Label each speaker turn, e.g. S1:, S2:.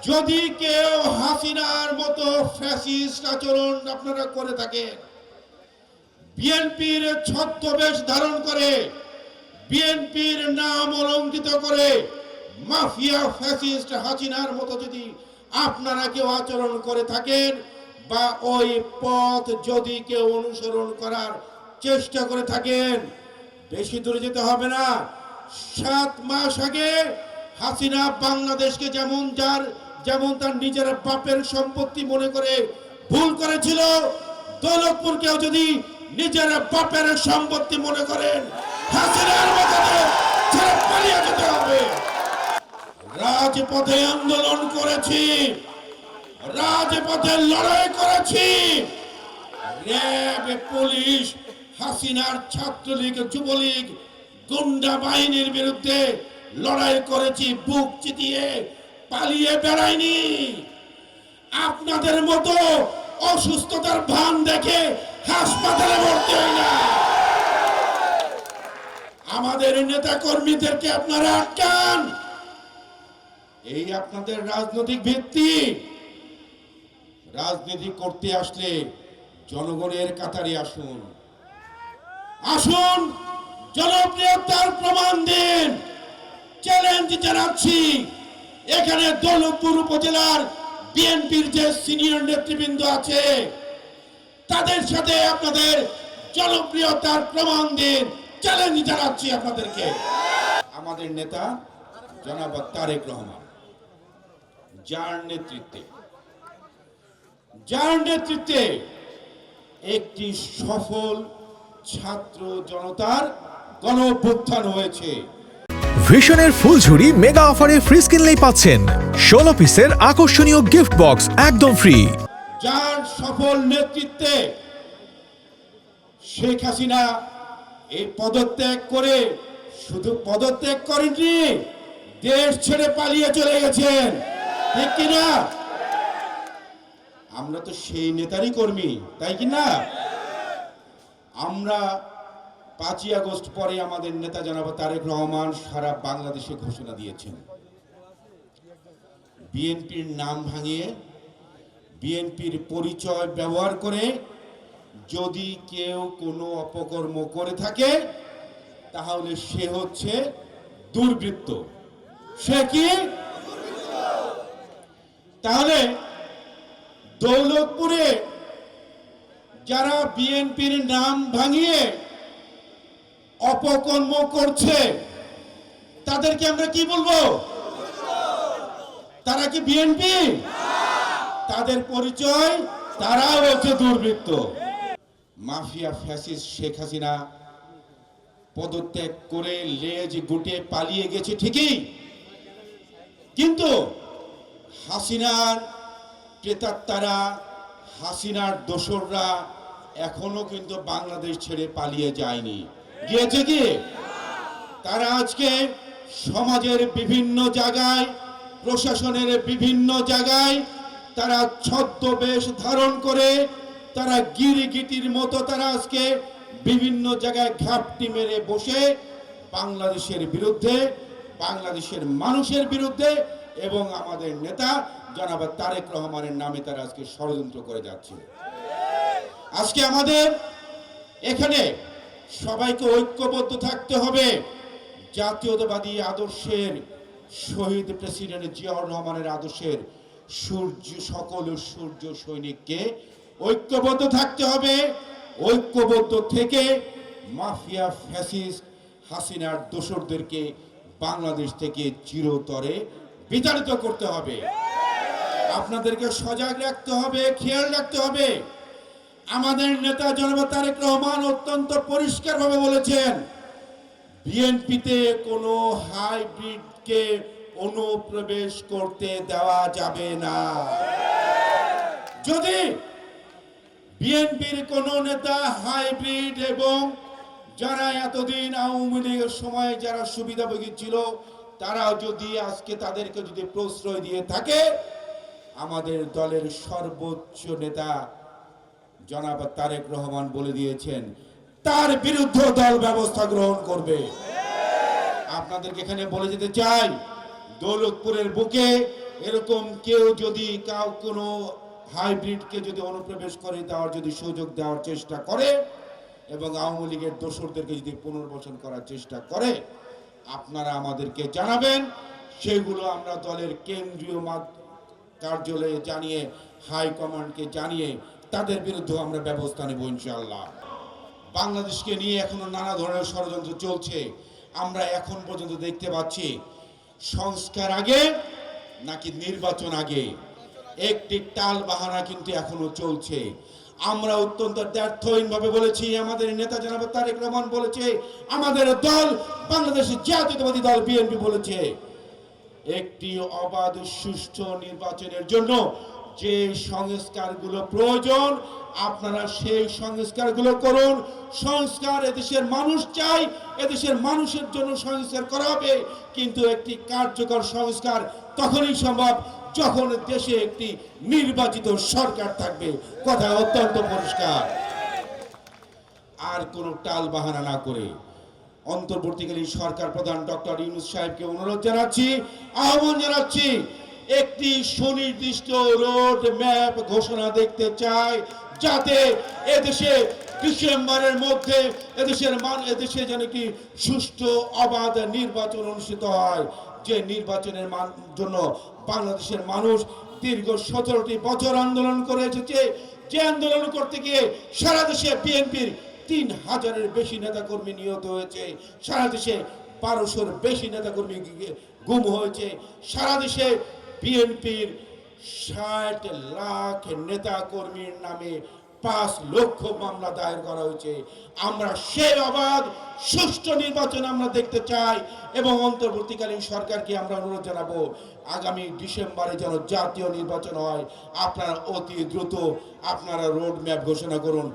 S1: যদি কেউ হাসিনার মতো ফ্যাসিস্ট আচরণ আপনারা করে থাকেন, বিএনপির ছদ্মবেশ ধারণ করে, বিএনপির নাম অলঙ্কিত করে মাফিয়া ফ্যাসিস্ট হাসিনার মতো যদি আপনারা কেউ আচরণ করে থাকেন বা ওই পথ যদি কেউ অনুসরণ করার চেষ্টা করে থাকেন, বেশি দূরে যেতে হবে না। 7 মাস আগে হাসিনা বাংলাদেশকে যেমন তার নিজের বাপের সম্পত্তি মনে করে ভুল করেছিল, দৌলতপুরকেও যদি নিজের বাপের সম্পত্তি মনে করেন, হাসিনার মতো ছেড়ে পালিয়ে যেতে হবে। রাজপথে আন্দোলন করেছি, রাজপথে লড়াই করেছি, র্যাব, পুলিশ, হাসিনার ছাত্রলীগ, যুবলীগ, গুন্ডা বাহিনীর বিরুদ্ধে লড়াই করেছি, বুক চিতিয়ে পালিয়ে বেড়াইনি। আপনাদের মতো অসুস্থতার ভান দেখে হাসপাতালে ভর্তি হই না। আমাদের নেতা কর্মীদেরকে আপনারা আটকান, এই আপনাদের রাজনৈতিক ভিত্তি। রাজনীতি করতে আসলে জনগণের কাতারে আসুন, আসুন জনপ্রিয়তার প্রমাণ দিন। চ্যালেঞ্জ জানাচ্ছি, এখানে দৌলতপুর উপজেলার বিএনপির যে সিনিয়র নেতৃবৃন্দ আছে তাদের সাথে আপনাদের জনপ্রিয়তার প্রমাণ দিন। চ্যালেঞ্জ জানাচ্ছি আপনাদেরকে। আমাদের নেতা জনাব তারেক রহমান, যার নেতৃত্বে একটি সফল ছাত্র জনতার গণ অভ্যুত্থান হয়েছে।
S2: ভিশনের ফুলঝুরি মেগা অফারে ফ্রিজ কিনলেই পাচ্ছেন 16 পিসের আকর্ষণীয় গিফট বক্স একদম ফ্রি।
S1: যার সফল নেতৃত্বে শেখ হাসিনা এই পদত্যাগ করে শুধু পদত্যাগ করেননি, দেশ ছেড়ে পালিয়ে চলে গেছেন, ঠিক কিনা? আমরা তো সেই নেতারই কর্মী, তাই কিনা? আমরা 5ই আগস্ট পরে আমাদের নেতা জনাব তারেক রহমান সারা বাংলাদেশে ঘোষণা দিয়েছেন, বিএনপির নাম ভাঙিয়ে, বিএনপির পরিচয় ব্যবহার করে যদি কেউ কোনো অপকর্ম করে থাকে তাহলে সে হচ্ছে দুর্বৃত্ত। সে কি? তাহলে দৌলতপুরে যারা বিএনপির নাম ভাঙিয়ে অপকর্ম করছে তাদেরকে আমরা কি বলবো? তারা কি বিএনপি? তাদের পরিচয়, তারা হচ্ছে দুর্বৃত্ত। মাফিয়া ফ্যাসিস্ট শেখ হাসিনা পদত্যাগ করে লেজ গুটিয়ে পালিয়ে গেছে ঠিকই, কিন্তু হাসিনার প্রেতাত্মারা, হাসিনার দোসররা এখনো কিন্তু বাংলাদেশ ছেড়ে পালিয়ে যায়নি। গিয়েছে কি? তারা আজকে সমাজের বিভিন্ন জায়গায়, প্রশাসনের বিভিন্ন জায়গায় তারা ছদ্মবেশ ধারণ করে, তারা গিরিগিটির মতো তারা আজকে বিভিন্ন জায়গায় ঘাপটি মেরে বসে বাংলাদেশের বিরুদ্ধে, বাংলাদেশের মানুষের বিরুদ্ধে এবং আমাদের নেতা জনাব তারেক রহমানের নামে তারা আজকে ষড়যন্ত্র করে যাচ্ছে। আজকে আমাদের এখানে সবাইকে ঐক্যবদ্ধ থাকতে হবে। জাতীয়তাবাদী আদর্শের শহীদ প্রেসিডেন্ট জিয়াউর রহমানের আদর্শের সকল সূর্য সৈনিককে ঐক্যবদ্ধ থাকতে হবে। ঐক্যবদ্ধ থেকে মাফিয়া ফ্যাসিস্ট হাসিনার দোসরদেরকে বাংলাদেশ থেকে চিরতরে বিতাড়িত করতে হবে। আপনাদেরকে সজাগ রাখতে হবে, খেয়াল রাখতে হবে। আমাদের নেতা জনাব তারেক রহমান অত্যন্ত পরিষ্কারভাবে বলেছেন, বিএনপিতে কোনো হাইব্রিডকে অনুপ্রবেশ করতে দেওয়া যাবে না। যদি বিএনপির কোন নেতা হাইব্রিড এবং যারা এতদিন আওয়ামী লীগের সময় যারা সুবিধাভোগী ছিল তারা যদি আজকে তাদেরকে যদি প্রশ্রয় দিয়ে থাকে, আমাদের দলের সর্বোচ্চ নেতা জনাব তারেক রহমান বলে দিয়েছেন তার বিরুদ্ধে দল ব্যবস্থা গ্রহণ করবে। আপনাদেরকে এখানে বলে যেতে চাই, দৌলতপুরের বুকে এরকম কেউ যদি কোনো হাইব্রিডকে যদি অনুপ্রবেশ করে দেওয়ার যদি সুযোগ দেওয়ার চেষ্টা করে এবং আওয়ামী লীগের দোসরদেরকে যদি পুনর্বাসন করার চেষ্টা করে, আপনারা আমাদেরকে জানাবেন। সেগুলো আমরা দলের কেন্দ্রীয় কার্যালয়ে জানিয়ে, হাইকমান্ডকে জানিয়ে তাদের বিরুদ্ধে আমরা ব্যবস্থা নেব ইনশাআল্লাহ। বাংলাদেশকে নিয়ে এখনো নানা ধরনের ষড়যন্ত্র চলছে। আমরা এখন পর্যন্ত দেখতে পাচ্ছি সংস্কার আগে নাকি নির্বাচন আগে, একটি টাল বাহানা কিন্তু এখনো চলছে। আমরা অত্যন্ত দ্ব্যর্থহীনভাবে বলেছি, আমাদের নেতা জনাব তারেক রহমান বলেছে, আমাদের দল বাংলাদেশের জাতীয়তাবাদী দল বিএনপি বলেছে, একটি অবাধ সুষ্ঠু নির্বাচনের জন্য যে সংস্কারগুলো প্রয়োজন আপনারা সেই সংস্কারগুলো করুন। সংস্কার এদেশের মানুষ চায়, এদেশের মানুষের জন্য সংস্কার করা হবে, কিন্তু একটি কার্যকর সংস্কার তখনই সম্ভব যখন দেশে একটি নির্বাচিত সরকার থাকবে। কথা অত্যন্ত পরিষ্কার। আর কোনো টাল বাহানা না করে অন্তর্বর্তীকালীন সরকার প্রধান ডক্টর ইউনূস সাহেবকে অনুরোধ জানাচ্ছি, আহ্বান জানাচ্ছি, একটি সুনির্দিষ্ট রোড ম্যাপ ঘোষণা দেখতে চাই, যাতে এদেশে ডিসেম্বরের মধ্যে এদেশে যেন একটি সুষ্ঠু অবাধ নির্বাচন অনুষ্ঠিত হয়। যে নির্বাচনের জন্য বাংলাদেশের মানুষ দীর্ঘ 17টি বছর আন্দোলন করে এসেছে। যে আন্দোলন করতে গিয়ে সারা দেশে বিএনপির 3000-এর বেশি নেতাকর্মী নিহত হয়েছে, সারা দেশে 1200-র বেশি নেতাকর্মী গুম হয়েছে, সারা দেশে বিএনপির 60 লাখ নেতাকর্মীর নামে 5 লক্ষ মামলা দায়ের করা হয়েছে। আমরা সেই অবাধ সুষ্ঠু নির্বাচন আমরা দেখতে চাই এবং অন্তর্বর্তীকালীন সরকারকে আমরা অনুরোধ জানাবো, আগামী ডিসেম্বরে যেন জাতীয় নির্বাচন হয়। আপনারা অতি দ্রুত আপনারা রোড ম্যাপ ঘোষণা করুন।